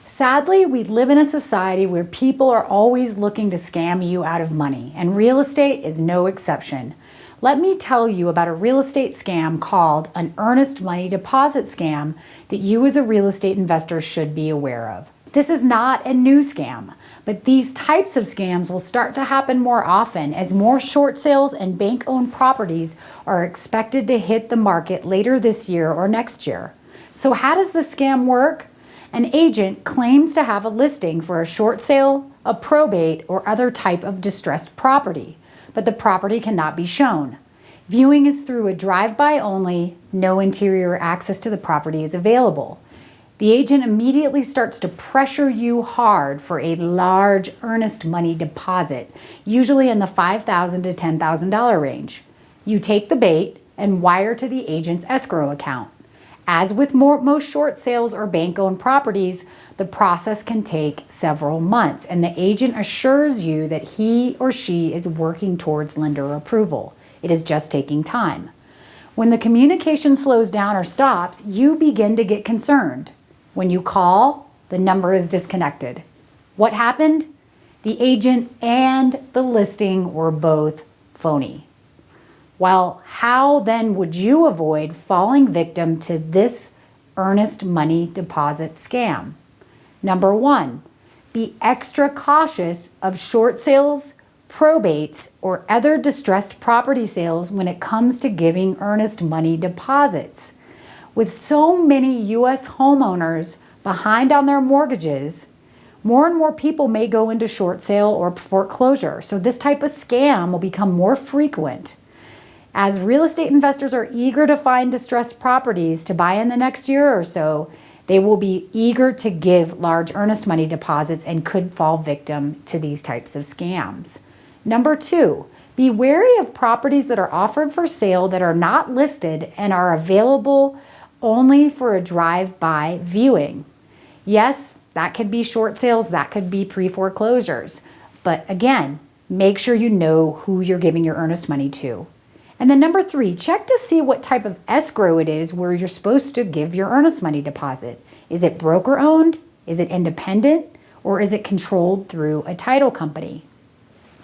Sadly, we live in a society where people are always looking to scam you out of money, and real estate is no exception. Let me tell you about a real estate scam called an earnest money deposit scam that you as a real estate investor should be aware of. This is not a new scam, but these types of scams will start to happen more often as more short sales and bank-owned properties are expected to hit the market later this year or next year. So how does the scam work? An agent claims to have a listing for a short sale, a probate, or other type of distressed property, but the property cannot be shown. Viewing is through a drive-by only, no interior access to the property is available. The agent immediately starts to pressure you hard for a large earnest money deposit, usually in the $5,000 to $10,000 range. You take the bait and wire to the agent's escrow account. As with most short sales or bank-owned properties, the process can take several months, and the agent assures you that he or she is working towards lender approval. It is just taking time. When the communication slows down or stops, you begin to get concerned. When you call, the number is disconnected. What happened? The agent and the listing were both phony. Well, how then would you avoid falling victim to this earnest money deposit scam? Number one, be extra cautious of short sales, probates, or other distressed property sales when it comes to giving earnest money deposits. With so many U.S. homeowners behind on their mortgages, more and more people may go into short sale or foreclosure, so this type of scam will become more frequent. As real estate investors are eager to find distressed properties to buy in the next year or so, they will be eager to give large earnest money deposits and could fall victim to these types of scams. Number two, be wary of properties that are offered for sale that are not listed and are available only for a drive-by viewing. Yes, that could be short sales, that could be pre-foreclosures. But again, make sure you know who you're giving your earnest money to. And then number three, check to see what type of escrow it is where you're supposed to give your earnest money deposit. Is it broker owned? Is it independent? Or is it controlled through a title company?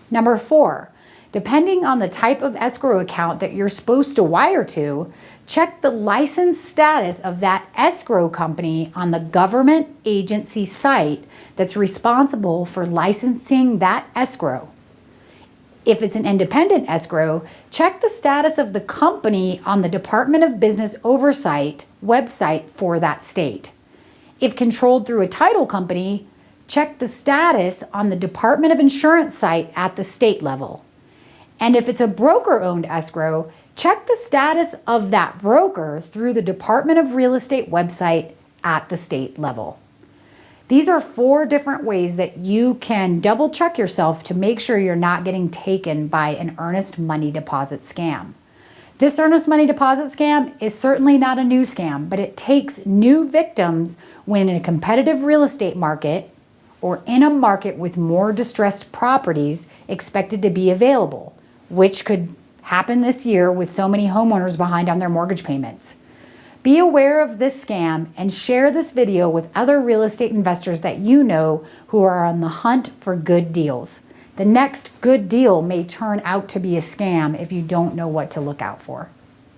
Number four, depending on the type of escrow account that you're supposed to wire to, check the license status of that escrow company on the government agency site that's responsible for licensing that escrow. If it's an independent escrow, check the status of the company on the Department of Business Oversight website for that state. If controlled through a title company, check the status on the Department of Insurance site at the state level. And if it's a broker-owned escrow, check the status of that broker through the Department of Real Estate website at the state level. These are 4 different ways that you can double check yourself to make sure you're not getting taken by an earnest money deposit scam. This earnest money deposit scam is certainly not a new scam, but it takes new victims when in a competitive real estate market or in a market with more distressed properties expected to be available, which could happen this year with so many homeowners behind on their mortgage payments. Be aware of this scam and share this video with other real estate investors that you know who are on the hunt for good deals. The next good deal may turn out to be a scam if you don't know what to look out for.